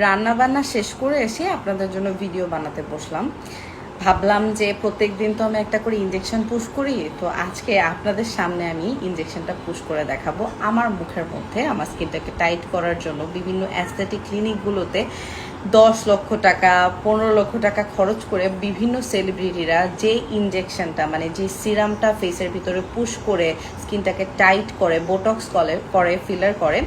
রান্না বান্না শেষ করে এসে আপনাদের জন্য ভিডিও বানাতে বসলাম। ভাবলাম যে প্রত্যেক দিন তো আমি একটা করে ইনজেকশন পুশ করি, তো আজকে আপনাদের সামনে আমি ইনজেকশনটা পুশ করে দেখাবো আমার মুখের মধ্যে। আমার স্কিনটাকে টাইট করার জন্য বিভিন্ন অ্যাস্থেটিক ক্লিনিকগুলোতে 10 লক্ষ টাকা 15 লক্ষ টাকা খরচ করে বিভিন্ন সেলিব্রিটিরা যে ইনজেকশনটা মানে যে সিরামটা ফেসের ভিতরে পুশ করে স্কিনটাকে টাইট করে, বোটক্স করে, ফিলার করে,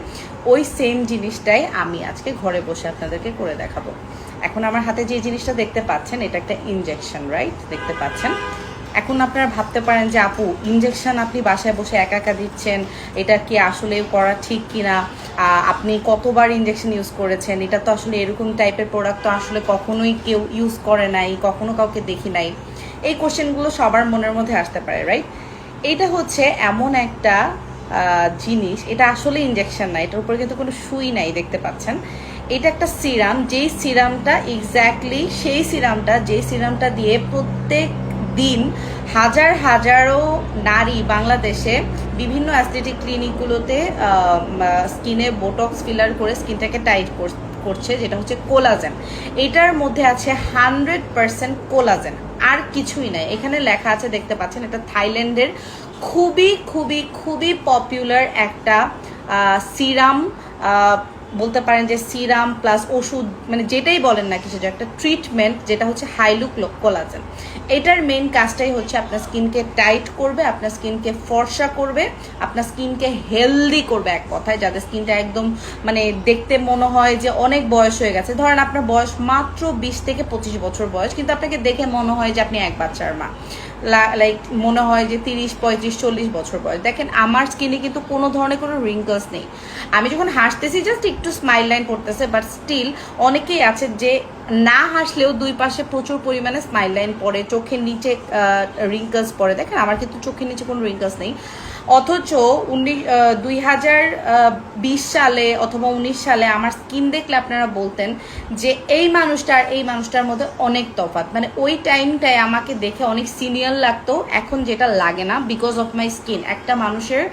ওই সেম জিনিসটাই আমি আজকে ঘরে বসে আপনাদেরকে করে দেখাবো। এখন আমার হাতে যে জিনিসটা দেখতে পাচ্ছেন এটা একটা ইনজেকশন, রাইট? দেখতে পাচ্ছেন। এখন আপনারা ভাবতে পারেন যে আপু, ইনজেকশন আপনি বাসায় বসে একা একা দিচ্ছেন, এটা কি আসলে করা ঠিক কিনা, আপনি কতবার ইনজেকশন ইউজ করেছেন, এটা তো আসলে এরকম টাইপের প্রোডাক্ট তো আসলে কখনোই কেউ ইউজ করে নাই, কখনো কাউকে দেখি নাই। এই কোশ্চেনগুলো সবার মনের মধ্যে আসতে পারে, রাইট? এইটা হচ্ছে এমন একটা জিনিস, এটা আসলে ইনজেকশন না, এটার উপরে কিন্তু কোনো সুই নাই, দেখতে পাচ্ছেন। এটা একটা সিরাম, যেই সিরামটা এক্স্যাক্টলি সেই সিরামটা যে সিরামটা দিয়ে প্রত্যেক দিন হাজার হাজারো নারী বাংলাদেশে বিভিন্ন অ্যাস্থেটিক ক্লিনিকগুলোতে স্কিনে বোটক্স ফিলার করে স্কিনটাকে টাইট করছে, যেটা হচ্ছে কোলাজেন। এটার মধ্যে আছে 100% কোলাজেন, আর কিছুই নাই। এখানে লেখা আছে, দেখতে পাচ্ছেন, এটা থাইল্যান্ডের খুবই খুবই খুবই পপুলার একটা সিরাম, বলতে পারেন যে সিরাম প্লাস ওষুধ, মানে যেটাই বলেন না কিছু, একটা ট্রিটমেন্ট, যেটা হচ্ছে হাইলুক কোলাজেন। এটার মেইন কাজটাই হচ্ছে আপনার স্কিনকে টাইট করবে, আপনার স্কিনকে ফর্সা করবে, আপনার স্কিনকে হেলদি করবে, এক কথায় যাদের স্কিনটা একদম মানে দেখতে মনে হয় যে অনেক বয়স হয়ে গেছে। ধরেন আপনার বয়স মাত্র 20 থেকে 25 বছর বয়স, কিন্তু আপনাকে দেখে মনে হয় যে আপনি এক বাচ্চার মা, লাইক মনে হয় যে 30, 35, 40 বছর বয়স। দেখেন আমার স্কিনে কিন্তু কোনো ধরনের কোনো রিঙ্কলস নেই। আমি যখন হাসতেছি জাস্ট একটু স্মাইল লাইন পড়তেছে, বাট স্টিল অনেকেই আছে যে না হাসলেও দুই পাশে প্রচুর পরিমাণে স্মাইল লাইন পড়ে, চোখের নিচে রিঙ্কলস পড়ে। দেখেন আমার কিন্তু চোখের নিচে কোনো রিঙ্কলস নেই। অথচ 2020 সালে অথবা 19 সালে আমার স্কিন দেখলে আপনারা বলতেন যে এই মানুষটা আর এই মানুষটার মধ্যে অনেক তফাৎ। মানে ওই টাইমটায় আমাকে দেখে অনেক সিনিয়র লাগতো, এখন যেটা লাগে না, বিকজ অফ মাই স্কিন। একটা মানুষের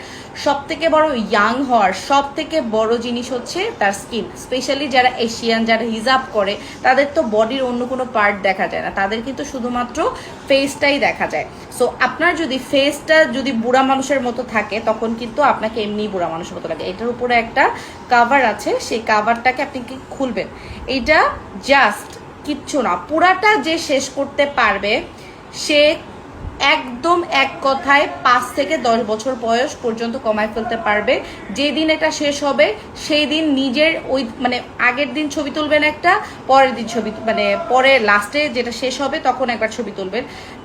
সব থেকে বড় ইয়াং হওয়ার সব থেকে বড় জিনিস হচ্ছে তার স্কিন। স্পেশালি যারা এশিয়ান, যারা হিজাব করে, তাদের তো বডির অন্য কোনো পার্ট দেখা যায় না, তাদের কিন্তু শুধুমাত্র ফেসটাই দেখা যায়। সো আপনার যদি ফেসটা যদি বুড়া মানুষের মতো থাকে, তখন কিন্তু আপনাকে এমনি বুড়া মানুষের মতো লাগে। এটার উপরে একটা কাভার আছে, সেই কাভারটাকে আপনি কি খুলবেন, এটা জাস্ট কিচ্ছু না, পুরাটা যে শেষ করতে পারবে সে একদম এক কথায় 5 থেকে 10 বছর বয়স পর্যন্ত কমায় ফেলতে পারবে। যেদিন এটা শেষ হবে সেই দিন নিজের ওই মানে আগের দিন ছবি তুলবেন একটা, পরের দিন ছবি মানে পরে লাস্টে যেটা শেষ হবে তখন একবার ছবি তুলবেন,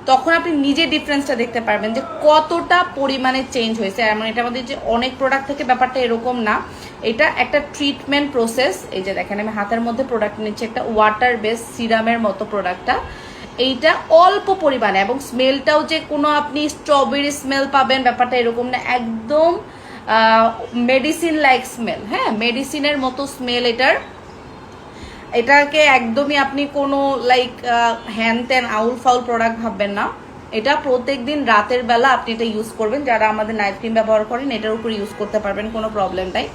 তখন আপনি নিজে ডিফারেন্সটা দেখতে পারবেন যে কতটা পরিমাণে চেঞ্জ হয়েছে। এমন এটা আমাদের যে অনেক প্রোডাক্ট থেকে ব্যাপারটা এরকম না, এটা একটা ট্রিটমেন্ট প্রসেস। এই যে দেখেন আমি হাতের মধ্যে প্রোডাক্ট নিচ্ছি, একটা ওয়াটার বেস সিরামের মতো প্রোডাক্টটা। এইটা অল্প পরিমাণে, এবং স্মেলটাও যে কোনো আপনি স্ট্রবেরি স্মেল পাবেন ব্যাপারটা এরকম না, একদম মেডিসিন লাইক স্মেল। হ্যাঁ, মেডিসিনের মতো স্মেল এটার। এটাকে একদমই আপনি কোনো লাইক হ্যান ত্যান আউল ফাউল প্রোডাক্ট ভাববেন না। এটা প্রত্যেক দিন রাতের বেলা আপনি এটা ইউজ করবেন, যারা আমাদের নাইট ক্রিম ব্যবহার করেন এটার উপর ইউজ করতে পারবেন, কোনো প্রবলেম নাই।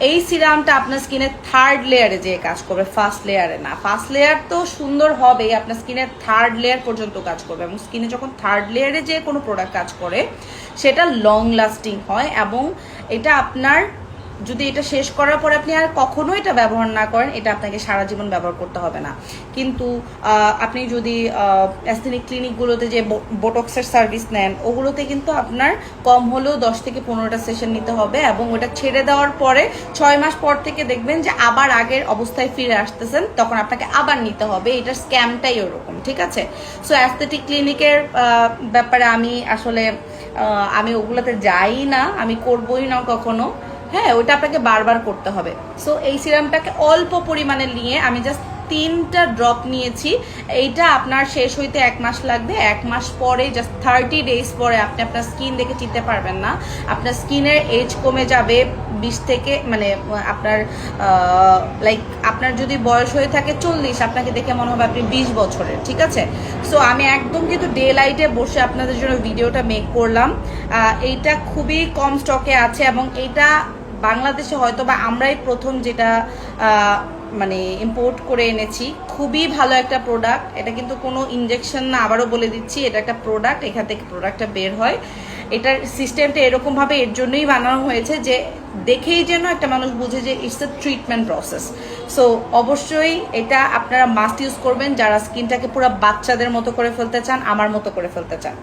এই সিরামটা আপনার স্কিনে থার্ড লেয়ারে যে কাজ করবে, ফার্স্ট লেয়ারে না। ফার্স্ট লেয়ার তো সুন্দর হবে, আপনার স্কিনের থার্ড লেয়ার পর্যন্ত কাজ করবে, এবং স্কিনে যখন থার্ড লেয়ারে যে কোনো প্রোডাক্ট কাজ করে সেটা লং লাস্টিং হয়। এবং এটা আপনার যদি এটা শেষ করার পরে আপনি আর কখনো এটা ব্যবহার না করেন, এটা আপনাকে সারা জীবন ব্যবহার করতে হবে না। কিন্তু আপনি যদি অ্যাস্থেটিক ক্লিনিকগুলোতে যে বোটক্সের সার্ভিস নেন, ওগুলোতে কিন্তু আপনার কম হলেও 10 থেকে 15টা সেশন নিতে হবে, এবং ওটা ছেড়ে দেওয়ার পরে 6 মাস পর থেকে দেখবেন যে আবার আগের অবস্থায় ফিরে আসতেছেন, তখন আপনাকে আবার নিতে হবে। এটার স্ক্যামটাই ওরকম, ঠিক আছে? সো অ্যাস্থেটিক ক্লিনিকের ব্যাপারে আমি আসলে আমি ওগুলোতে যাই না, আমি করবোই না কখনো। হ্যাঁ, ওইটা আপনাকে বারবার করতে হবে। সো এই সিরামটাকে অল্প পরিমাণে নিয়ে আমি জাস্ট 3টা ড্রপ নিয়েছি। এইটা আপনার শেষ হইতে 1 মাস লাগবে। 1 মাস পরে, জাস্ট 30 ডেজ পরে আপনি আপনার স্কিন দেখে চিনতে পারবেন না, আপনার স্কিনের এজ কমে যাবে 20 থেকে, মানে আপনার লাইক আপনার যদি বয়স হয়ে থাকে 40, আপনাকে দেখে মনে হবে আপনি 20 বছরের, ঠিক আছে? সো আমি একদম কিন্তু ডে লাইটে বসে আপনাদের জন্য ভিডিওটা মেক করলাম। এইটা খুবই কম স্টকে আছে, এবং এইটা বাংলাদেশে হয়তো বা আমরাই প্রথম যেটা মানে ইম্পোর্ট করে এনেছি। খুবই ভালো একটা প্রোডাক্ট, এটা কিন্তু কোনো ইনজেকশন না, আবারও বলে দিচ্ছি এটা একটা প্রোডাক্ট, এখান থেকে প্রোডাক্টটা বের হয়। এটার সিস্টেমটা এরকমভাবে এর জন্যই বানানো হয়েছে যে দেখেই যেন একটা মানুষ বুঝে যে it's a treatment process. So অবশ্যই এটা আপনারা মাস্ট ইউজ করবেন যারা স্কিনটাকে পুরো বাচ্চাদের মতো করে ফেলতে চান, আমার মতো করে ফেলতে চান।